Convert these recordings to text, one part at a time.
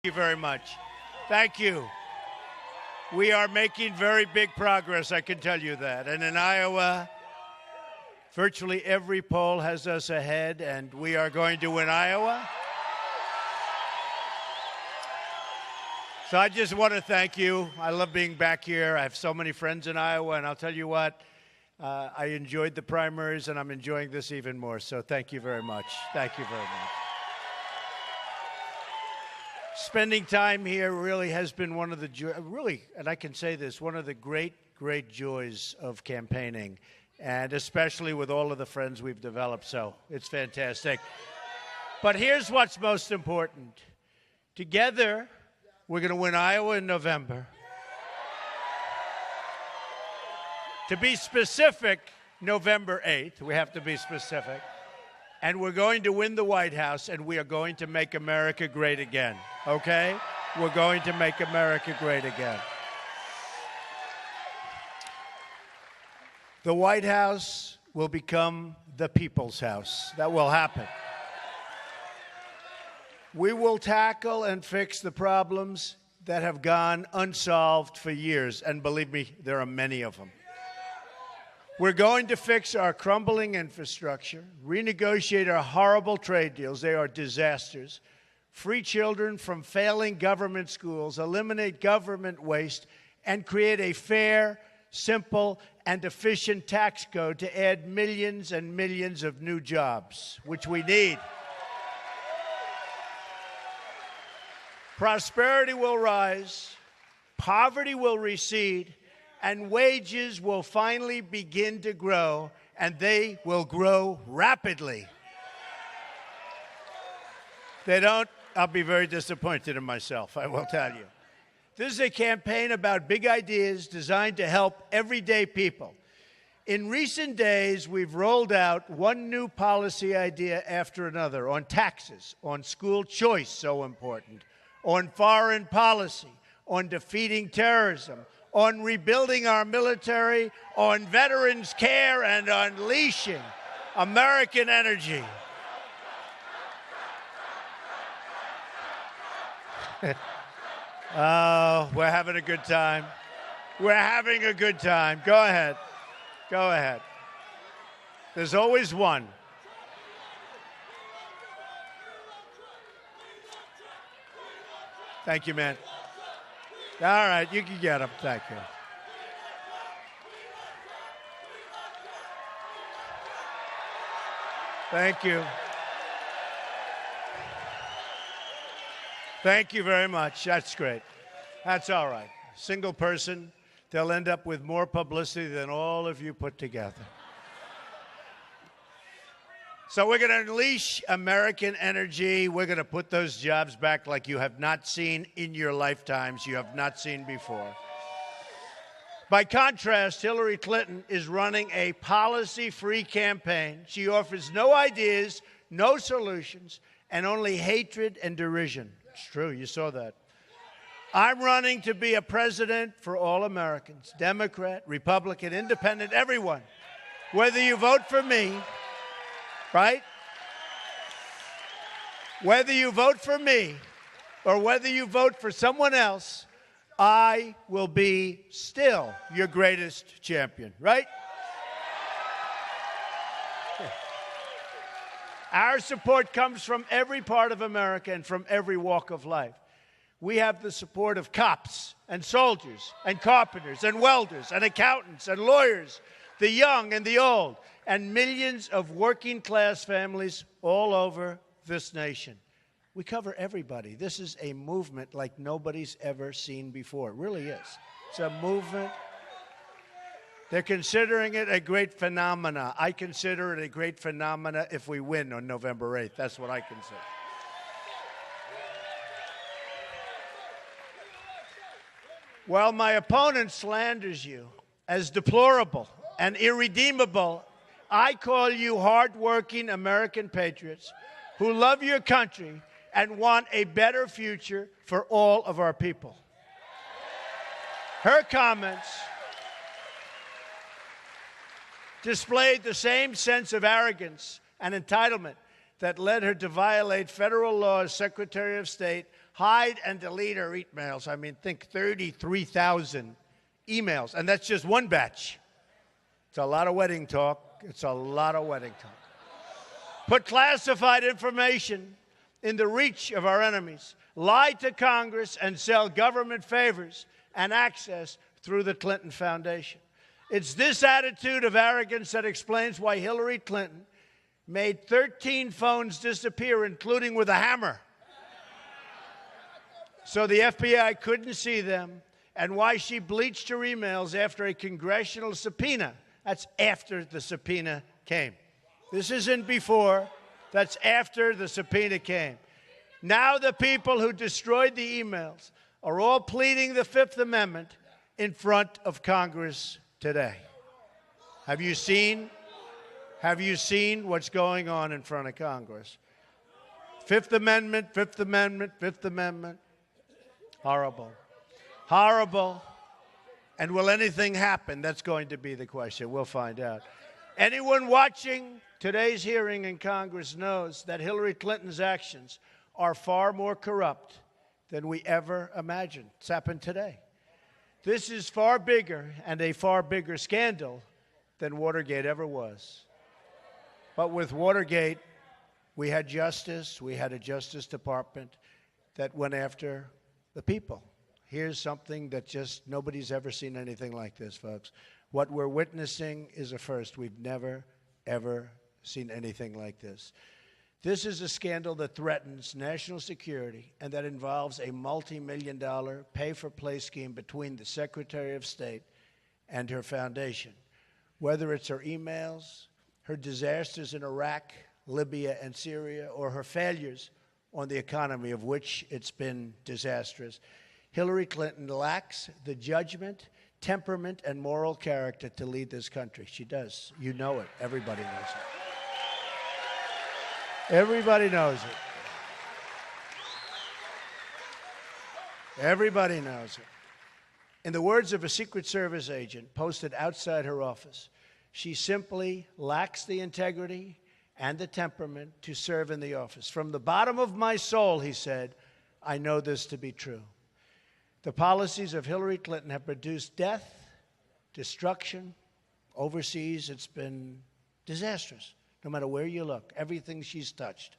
you very much. Thank you. We are making very big progress, I can tell you that. And in Iowa, virtually every poll has us ahead, and we are going to win Iowa. So I just want to thank you. I love being back here. I have so many friends in Iowa, and I'll tell you what, I enjoyed the primaries, and I'm enjoying this even more. So thank you very much. Thank you very much. Spending time here really has been one of the, and I can say this, one of the great, great joys of campaigning, and especially with all of the friends we've developed. So it's fantastic. But here's what's most important. Together, we're going to win Iowa in November. To be specific, November 8th. We have to be specific. And we're going to win the White House, and we are going to make America great again. Okay? We're going to make America great again. The White House will become the people's house. That will happen. We will tackle and fix the problems that have gone unsolved for years. And believe me, there are many of them. We're going to fix our crumbling infrastructure, renegotiate our horrible trade deals. They are disasters. Free children from failing government schools, eliminate government waste, and create a fair, simple, and efficient tax code to add millions and millions of new jobs, which we need. Prosperity will rise, poverty will recede, and wages will finally begin to grow, and they will grow rapidly. They don't, I'll be very disappointed in myself, I will tell you. This is a campaign about big ideas designed to help everyday people. In recent days, we've rolled out one new policy idea after another on taxes, on school choice, so important, on foreign policy, on defeating terrorism, on rebuilding our military, on veterans' care, and unleashing American energy. Oh, we're having a good time. We're having a good time. Go ahead. Go ahead. There's always one. Thank you, man. All right, you can get him. Thank you. Thank you. Thank you very much. That's great. That's all right. Single person, they'll end up with more publicity than all of you put together. So we're going to unleash American energy. We're going to put those jobs back like you have not seen in your lifetimes, you have not seen before. By contrast, Hillary Clinton is running a policy-free campaign. She offers no ideas, no solutions, and only hatred and derision. It's true, you saw that. I'm running to be a president for all Americans, Democrat, Republican, Independent, everyone. Whether you vote for me, right? Whether you vote for me or whether you vote for someone else, I will be still your greatest champion, right? Our support comes from every part of America and from every walk of life. We have the support of cops and soldiers and carpenters and welders and accountants and lawyers, the young and the old, and millions of working-class families all over this nation. We cover everybody. This is a movement like nobody's ever seen before. It really is. It's a movement. They're considering it a great phenomena. I consider it a great phenomena if we win on November 8th. That's what I consider. While my opponent slanders you as deplorable and irredeemable, I call you hardworking American patriots who love your country and want a better future for all of our people. Her comments displayed the same sense of arrogance and entitlement that led her to violate federal law as Secretary of State, hide and delete her emails. I mean, think 33,000 emails, and that's just one batch. It's a lot of wedding talk. It's a lot of wedding talk. Put classified information in the reach of our enemies, lie to Congress, and sell government favors and access through the Clinton Foundation. It's this attitude of arrogance that explains why Hillary Clinton made 13 phones disappear, including with a hammer, so the FBI couldn't see them, and why she bleached her emails after a congressional subpoena. That's after the subpoena came. This isn't before. That's after the subpoena came. Now the people who destroyed the emails are all pleading the Fifth Amendment in front of Congress today. Have you seen what's going on in front of Congress? Fifth Amendment, Fifth Amendment, Fifth Amendment. Horrible. Horrible. And will anything happen? That's going to be the question. We'll find out. Anyone watching today's hearing in Congress knows that Hillary Clinton's actions are far more corrupt than we ever imagined. It's happened today. This is far bigger and a far bigger scandal than Watergate ever was. But with Watergate, we had justice. We had a Justice Department that went after the people. Here's something that just nobody's ever seen anything like this, folks. What we're witnessing is a first. We've never, ever seen anything like this. This is a scandal that threatens national security and that involves a multi-million-dollar pay-for-play scheme between the Secretary of State and her foundation. Whether it's her emails, her disasters in Iraq, Libya, and Syria, or her failures on the economy, of which it's been disastrous, Hillary Clinton lacks the judgment, temperament, and moral character to lead this country. She does. You know it. Everybody knows it. Everybody knows it. Everybody knows it. In the words of a Secret Service agent posted outside her office, she simply lacks the integrity and the temperament to serve in the office. From the bottom of my soul, he said, I know this to be true. The policies of Hillary Clinton have produced death, destruction. Overseas, it's been disastrous. No matter where you look, everything she's touched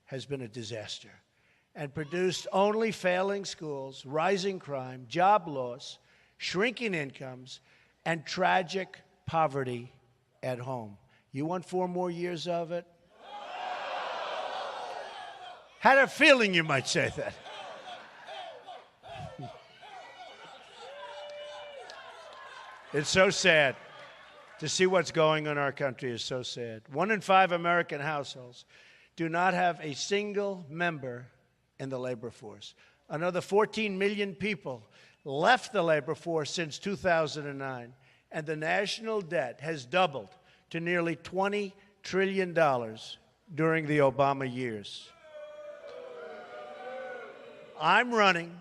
has been a disaster and produced only failing schools, rising crime, job loss, shrinking incomes, and tragic poverty at home. You want 4 more years of it? Had a feeling you might say that. It's so sad. To see what's going on in our country is so sad. 1 in 5 American households do not have a single member in the labor force. Another 14 million people left the labor force since 2009, and the national debt has doubled to nearly $20 trillion during the Obama years. I'm running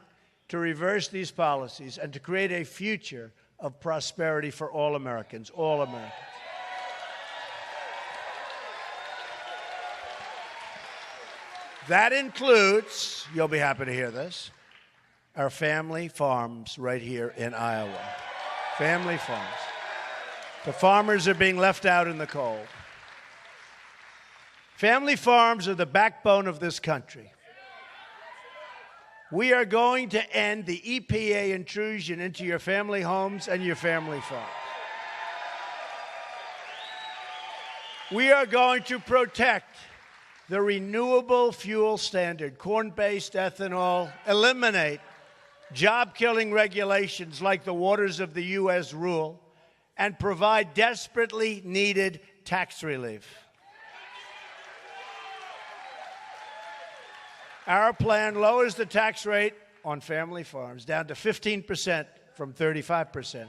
to reverse these policies and to create a future of prosperity for all Americans, all Americans. That includes, you'll be happy to hear this, our family farms right here in Iowa. Family farms. The farmers are being left out in the cold. Family farms are the backbone of this country. We are going to end the EPA intrusion into your family homes and your family farms. We are going to protect the renewable fuel standard, corn-based ethanol, eliminate job-killing regulations like the Waters of the U.S. rule, and provide desperately needed tax relief. Our plan lowers the tax rate on family farms down to 15% from 35%.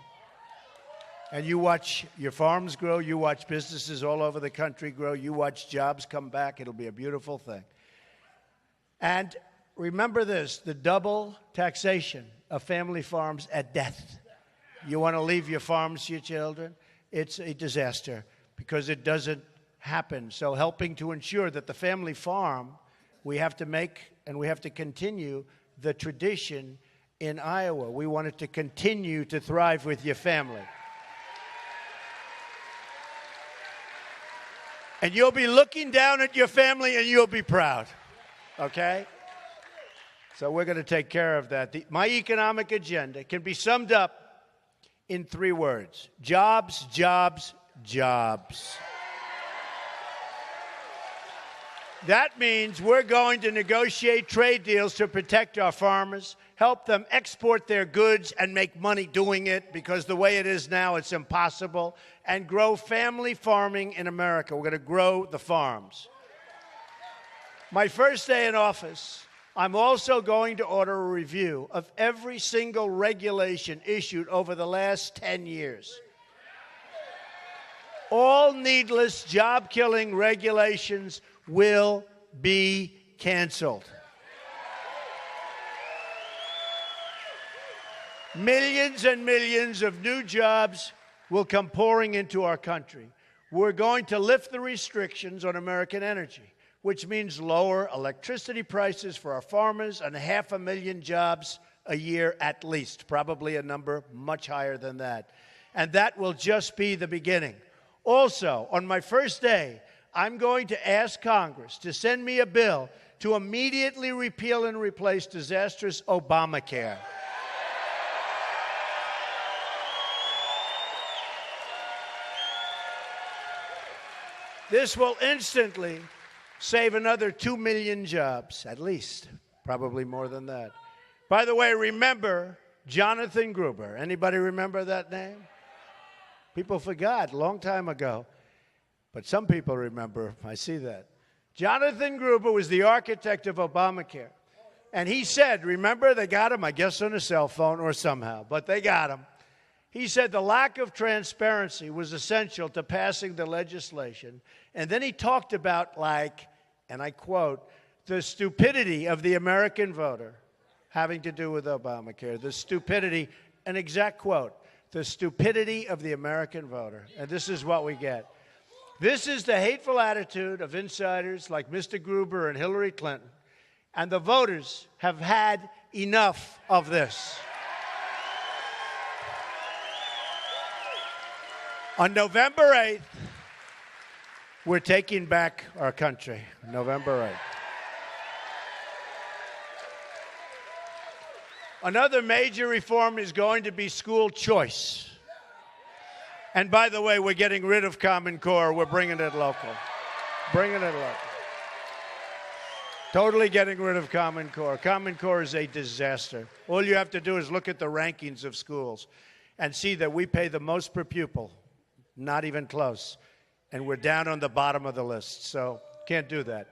And you watch your farms grow, you watch businesses all over the country grow, you watch jobs come back. It'll be a beautiful thing. And remember this, the double taxation of family farms at death. You want to leave your farms to your children? It's a disaster because it doesn't happen. So helping to ensure that the family farm, we have to make and we have to continue the tradition in Iowa. We want it to continue to thrive with your family. And you'll be looking down at your family and you'll be proud, okay? So we're going to take care of that. My economic agenda can be summed up in 3 words: jobs, jobs, jobs. That means we're going to negotiate trade deals to protect our farmers, help them export their goods and make money doing it, because the way it is now, it's impossible, and grow family farming in America. We're going to grow the farms. My first day in office, I'm also going to order a review of every single regulation issued over the last 10 years. All needless, job-killing regulations will be canceled. Millions and millions of new jobs will come pouring into our country. We're going to lift the restrictions on American energy, which means lower electricity prices for our farmers and 500,000 jobs a year at least, probably a number much higher than that. And that will just be the beginning. Also, on my first day, I'm going to ask Congress to send me a bill to immediately repeal and replace disastrous Obamacare. This will instantly save another 2 million jobs, at least, probably more than that. By the way, remember Jonathan Gruber. Anybody remember that name? People forgot a long time ago, but some people remember. I see that. Jonathan Gruber was the architect of Obamacare. And he said, remember, they got him, I guess, on a cell phone or somehow, but they got him. He said the lack of transparency was essential to passing the legislation. And then he talked about, like, and I quote, the stupidity of the American voter having to do with Obamacare. The stupidity, an exact quote, the stupidity of the American voter. And this is what we get. This is the hateful attitude of insiders like Mr. Gruber and Hillary Clinton. And the voters have had enough of this. On November 8th, we're taking back our country. November 8th. Another major reform is going to be school choice. And by the way, we're getting rid of Common Core. We're bringing it local. Bringing it local. Totally getting rid of Common Core. Common Core is a disaster. All you have to do is look at the rankings of schools and see that we pay the most per pupil. Not even close. And we're down on the bottom of the list. So can't do that.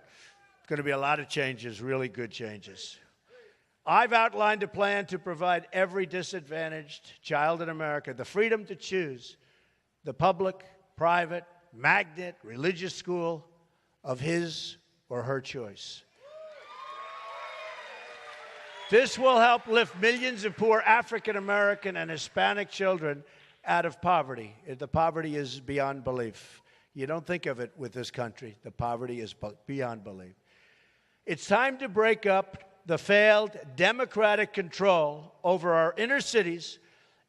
It's going to be a lot of changes, really good changes. I've outlined a plan to provide every disadvantaged child in America the freedom to choose the public, private, magnet, religious school of his or her choice. This will help lift millions of poor African American and Hispanic children out of poverty. The poverty is beyond belief. You don't think of it with this country. The poverty is beyond belief. It's time to break up the failed democratic control over our inner cities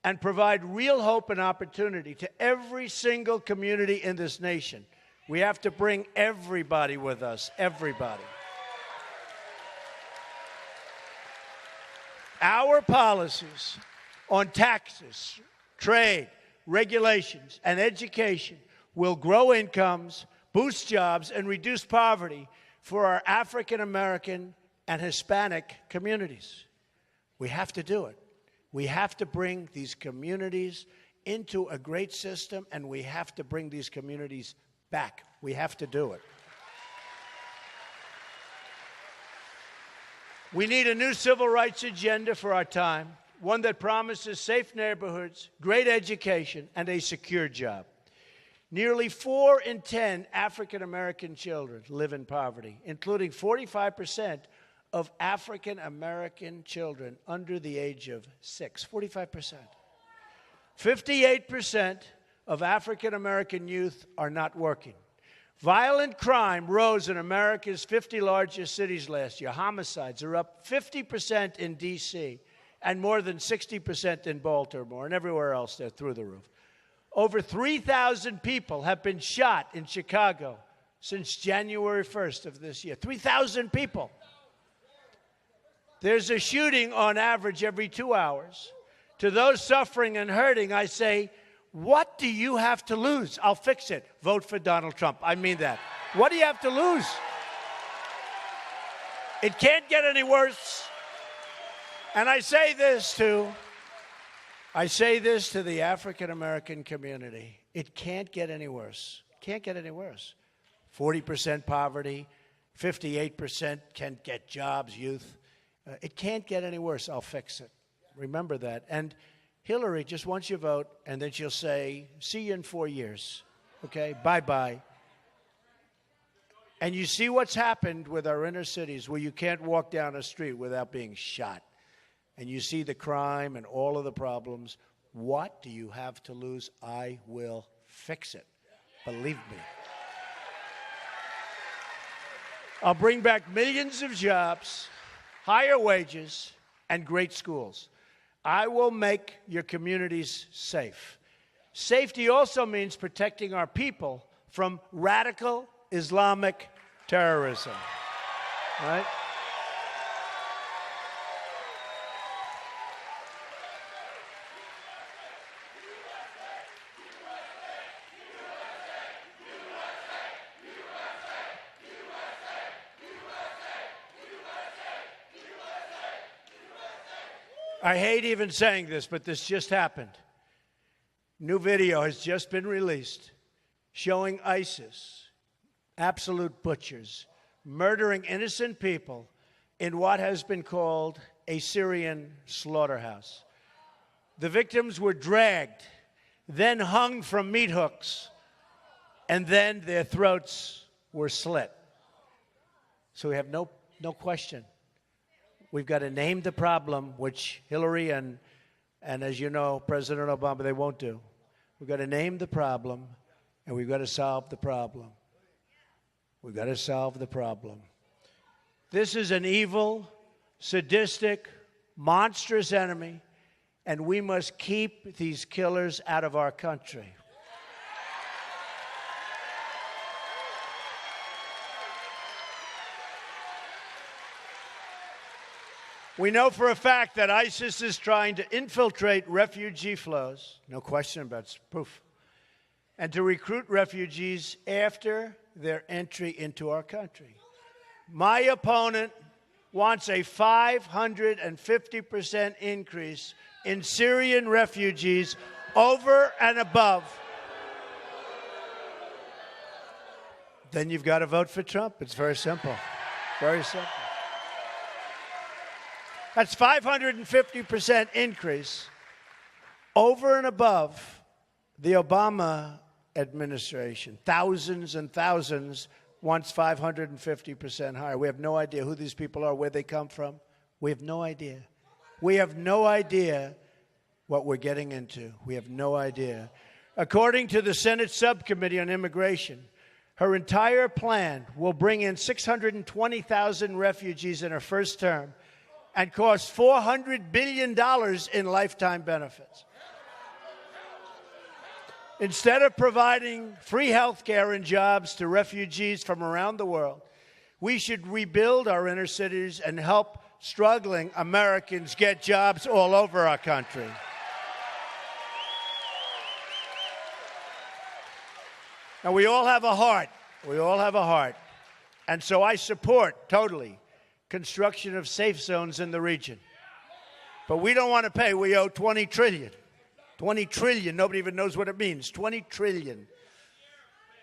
and provide real hope and opportunity to every single community in this nation. We have to bring everybody with us, everybody. Our policies on taxes, trade, regulations, and education will grow incomes, boost jobs, and reduce poverty for our African American and Hispanic communities. We have to do it. We have to bring these communities into a great system, and we have to bring these communities back. We have to do it. We need a new civil rights agenda for our time, one that promises safe neighborhoods, great education, and a secure job. Nearly 4 in 10 African American children live in poverty, including 45% of African American children under the age of 6, 45%. 58% of African American youth are not working. Violent crime rose in America's 50 largest cities last year. Homicides are up 50% in D.C. and more than 60% in Baltimore, and everywhere else they're through the roof. Over 3,000 people have been shot in Chicago since January 1st of this year. 3,000 people. There's a shooting on average every 2 hours. To those suffering and hurting, I say, what do you have to lose? I'll fix it. Vote for Donald Trump. I mean that. What do you have to lose? It can't get any worse. And I say this to the African American community. It can't get any worse. Can't get any worse. 40% poverty, 58% can't get jobs, youth. It can't get any worse. I'll fix it. Remember that. And Hillary just wants your vote, and then she'll say, see you in 4 years. Okay? Bye-bye. And you see what's happened with our inner cities where you can't walk down a street without being shot. And you see the crime and all of the problems. What do you have to lose? I will fix it. Believe me. I'll bring back millions of jobs, higher wages, and great schools. I will make your communities safe. Safety also means protecting our people from radical Islamic terrorism. Right? I hate even saying this, but this just happened. New video has just been released showing ISIS, absolute butchers, murdering innocent people in what has been called a Syrian slaughterhouse. The victims were dragged, then hung from meat hooks, and then their throats were slit. So we have no question. We've got to name the problem, which Hillary and as you know, President Obama, they won't do. We've got to name the problem, and we've got to solve the problem. We've got to solve the problem. This is an evil, sadistic, monstrous enemy, and we must keep these killers out of our country. We know for a fact that ISIS is trying to infiltrate refugee flows, no question about it, proof, and to recruit refugees after their entry into our country. My opponent wants a 550% increase in Syrian refugees over and above. Then you've got to vote for Trump. It's very simple. Very simple. That's 550% increase over and above the Obama administration. Thousands and thousands wants 550% higher. We have no idea who these people are, where they come from. We have no idea. We have no idea what we're getting into. We have no idea. According to the Senate Subcommittee on Immigration, her entire plan will bring in 620,000 refugees in her first term and cost $400 billion in lifetime benefits. Instead of providing free health care and jobs to refugees from around the world, we should rebuild our inner cities and help struggling Americans get jobs all over our country. Now, we all have a heart. We all have a heart. And so I support totally construction of safe zones in the region. But we don't want to pay. We owe $20 trillion. $20 trillion. Nobody even knows what it means. $20 trillion.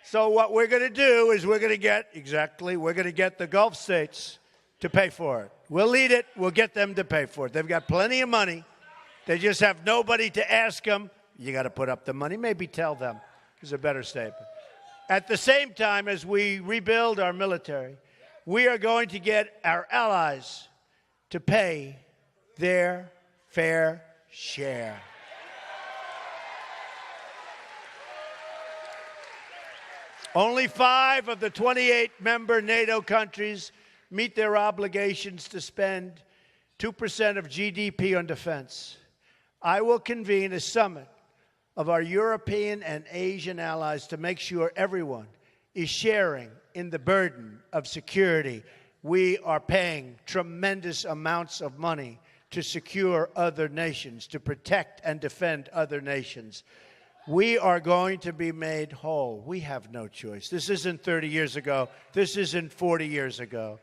So what we're going to do is we're going to get the Gulf states to pay for it. We'll lead it. We'll get them to pay for it. They've got plenty of money. They just have nobody to ask them. You got to put up the money. Maybe tell them is a better statement. At the same time as we rebuild our military, we are going to get our allies to pay their fair share. Only 5 of the 28 member NATO countries meet their obligations to spend 2% of GDP on defense. I will convene a summit of our European and Asian allies to make sure everyone is sharing in the burden of security. We are paying tremendous amounts of money to secure other nations, to protect and defend other nations. We are going to be made whole. We have no choice. This isn't 30 years ago. This isn't 40 years ago.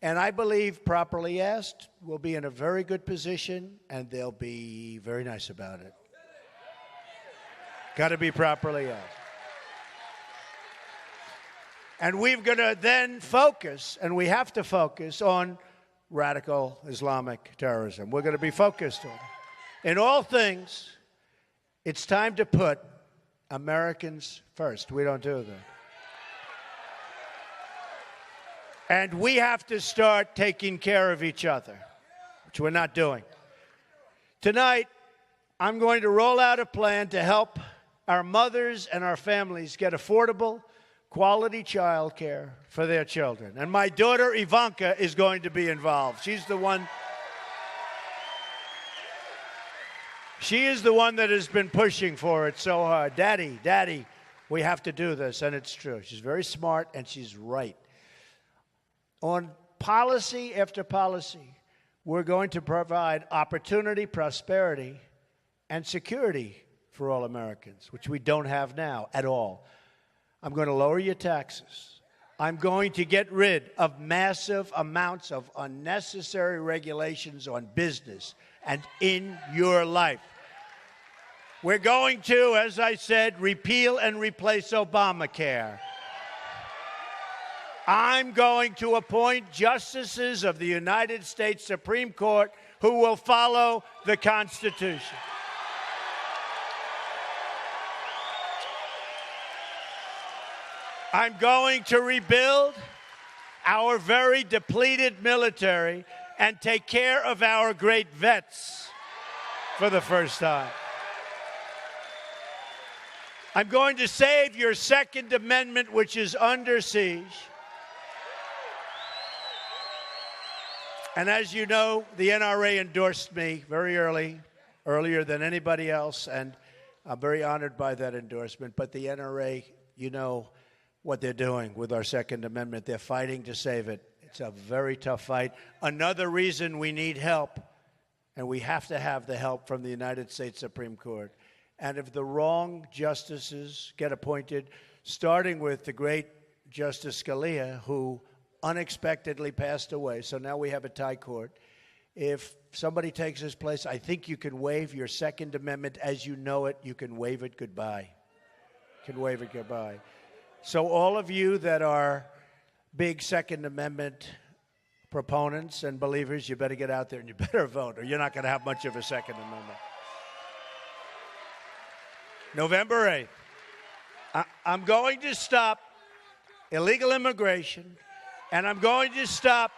And I believe, properly asked, we'll be in a very good position, and they'll be very nice about it. Got to be properly asked. And we're going to then focus, and we have to focus on radical Islamic terrorism. We're going to be focused on it. In all things, it's time to put Americans first. We don't do that. And we have to start taking care of each other, which we're not doing. Tonight, I'm going to roll out a plan to help our mothers and our families get affordable, quality child care for their children. And my daughter, Ivanka, is going to be involved. She's the one. She is the one that has been pushing for it so hard. Daddy, Daddy, we have to do this. And it's true. She's very smart, and she's right. On policy after policy, we're going to provide opportunity, prosperity, and security for all Americans, which we don't have now at all. I'm going to lower your taxes. I'm going to get rid of massive amounts of unnecessary regulations on business and in your life. We're going to, as I said, repeal and replace Obamacare. I'm going to appoint justices of the United States Supreme Court who will follow the Constitution. I'm going to rebuild our very depleted military and take care of our great vets for the first time. I'm going to save your Second Amendment, which is under siege. And as you know, the NRA endorsed me very earlier than anybody else, and I'm very honored by that endorsement. But the NRA, you know what they're doing with our Second Amendment. They're fighting to save it. It's a very tough fight. Another reason we need help, and we have to have the help from the United States Supreme Court. And if the wrong justices get appointed, starting with the great Justice Scalia, who unexpectedly passed away, so now we have a tie court. If somebody takes his place, I think you can waive your Second Amendment as you know it. You can waive it goodbye. You can waive it goodbye. So all of you that are big Second Amendment proponents and believers, you better get out there and you better vote, or you're not going to have much of a Second Amendment. November 8th, I'm going to stop illegal immigration, and I'm going to stop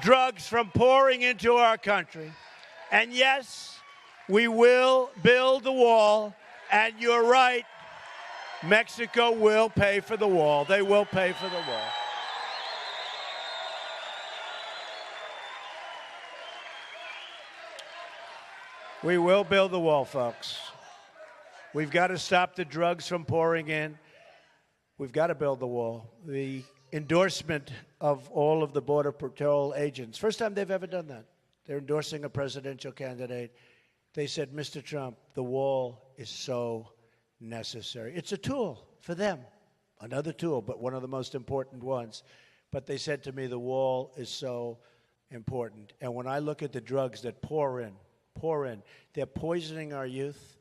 drugs from pouring into our country. And yes, we will build the wall, and you're right, Mexico will pay for the wall. They will pay for the wall. We will build the wall, folks. We've got to stop the drugs from pouring in. We've got to build the wall. The endorsement of all of the Border Patrol agents, first time they've ever done that. They're endorsing a presidential candidate. They said, Mr. Trump, the wall is so necessary. It's a tool for them, another tool, but one of the most important ones. But they said to me, the wall is so important. And when I look at the drugs that pour in, they're poisoning our youth.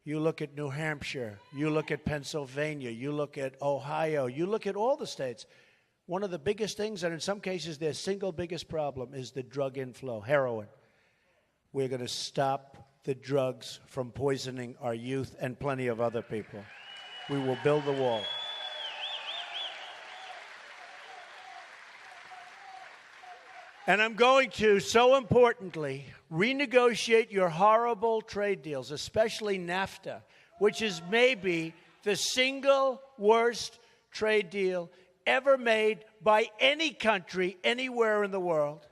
You look at New Hampshire, you look at Pennsylvania, you look at Ohio, you look at all the states. One of the biggest things, and in some cases their single biggest problem, is the drug inflow, heroin. We're going to stop the drugs from poisoning our youth and plenty of other people. We will build the wall. And I'm going to, so importantly, renegotiate your horrible trade deals, especially NAFTA, which is maybe the single worst trade deal ever made by any country anywhere in the world.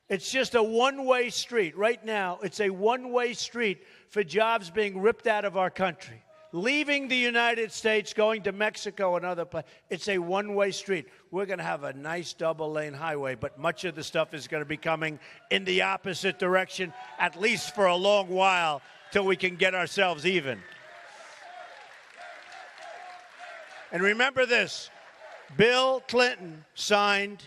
It's just a one-way street. Right now, it's a one-way street for jobs being ripped out of our country. Leaving the United States, going to Mexico and other places. It's a one-way street. We're going to have a nice double-lane highway, but much of the stuff is going to be coming in the opposite direction, at least for a long while, till we can get ourselves even. And remember this, Bill Clinton signed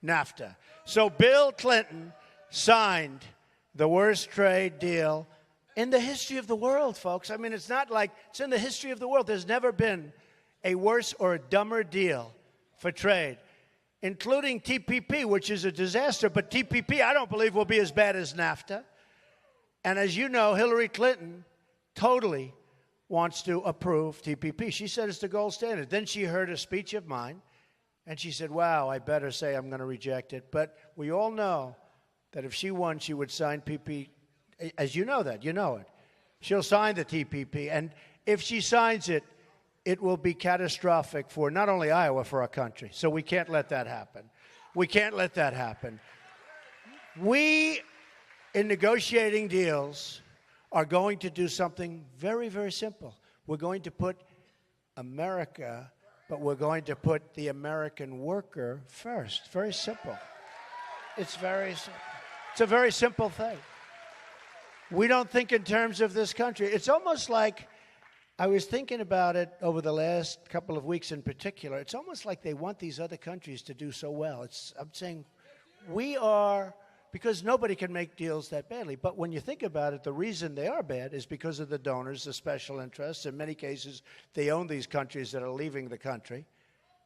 NAFTA. So Bill Clinton signed the worst trade deal in the history of the world, folks. I mean, it's not like it's in the history of the world. There's never been a worse or a dumber deal for trade, including TPP, which is a disaster. But TPP, I don't believe, will be as bad as NAFTA. And as you know, Hillary Clinton totally wants to approve TPP. She said it's the gold standard. Then she heard a speech of mine, and she said, wow, I better say I'm going to reject it. But we all know that if she won, she would sign PP. As you know that, you know it. She'll sign the TPP. And if she signs it, it will be catastrophic for not only Iowa, for our country. So we can't let that happen. We can't let that happen. We, in negotiating deals, are going to do something very, very simple. We're going to put America, but we're going to put the American worker first. Very simple. It's very simple. It's a very simple thing. We don't think in terms of this country. It's almost like, I was thinking about it over the last couple of weeks in particular, it's almost like they want these other countries to do so well. I'm saying we are, because nobody can make deals that badly. But when you think about it, the reason they are bad is because of the donors, the special interests. In many cases, they own these countries that are leaving the country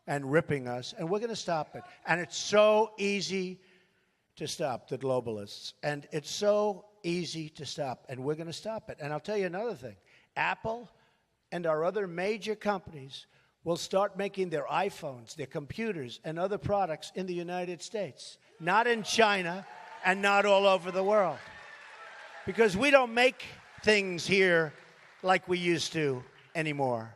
and ripping us, and we're going to stop it. And it's so easy to stop the globalists. And it's so easy to stop, and we're going to stop it. And I'll tell you another thing. Apple and our other major companies will start making their iPhones, their computers, and other products in the United States, not in China and not all over the world. Because we don't make things here like we used to anymore.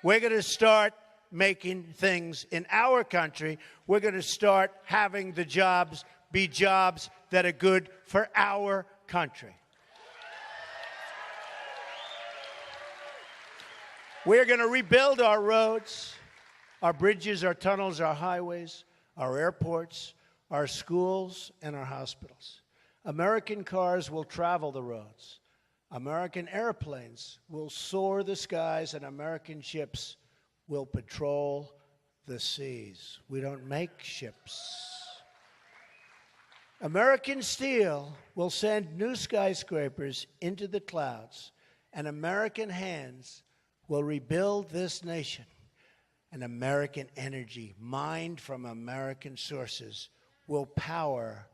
We're going to start making things in our country. We're going to start having the jobs be jobs that are good for our country. We're going to rebuild our roads, our bridges, our tunnels, our highways, our airports, our schools, and our hospitals. American cars will travel the roads. American airplanes will soar the skies, and American ships will patrol the seas. We don't make ships. American steel will send new skyscrapers into the clouds, and American hands will rebuild this nation. And American energy, mined from American sources, will power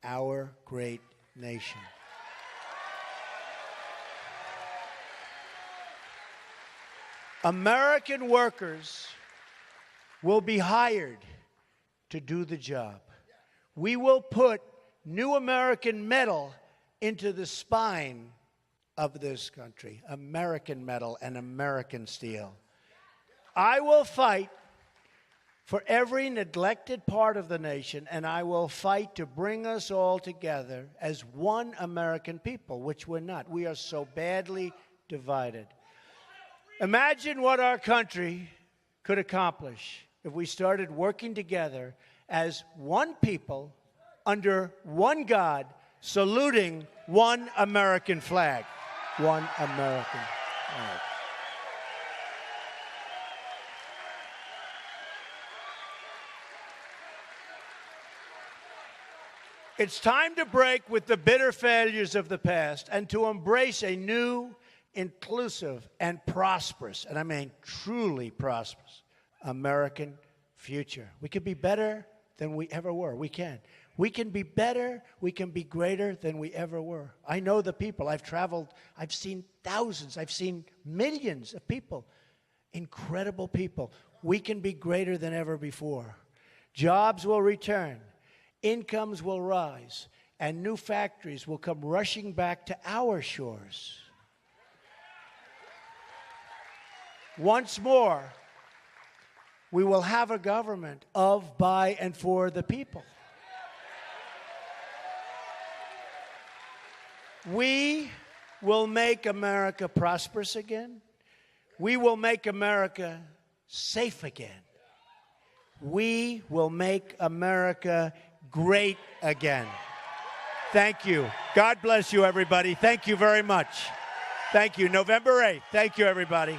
our great nation. American workers will be hired to do the job. We will put new American metal into the spine of this country. American metal and American steel. I will fight for every neglected part of the nation, and I will fight to bring us all together as one American people, which we're not. We are so badly divided. Imagine what our country could accomplish if we started working together as one people under one God, saluting one American flag. One American flag. It's time to break with the bitter failures of the past and to embrace a new, inclusive, and prosperous, and I mean truly prosperous, American future. We can be better than we ever were. We can. We can be better. We can be greater than we ever were. I know the people. I've traveled. I've seen thousands. I've seen millions of people. Incredible people. We can be greater than ever before. Jobs will return. Incomes will rise. And new factories will come rushing back to our shores. once more, we will have a government of, by, and for the people. We will make America prosperous again. We will make America safe again. We will make America great again. Thank you. God bless you, everybody. Thank you very much. Thank you. November 8th. Thank you, everybody.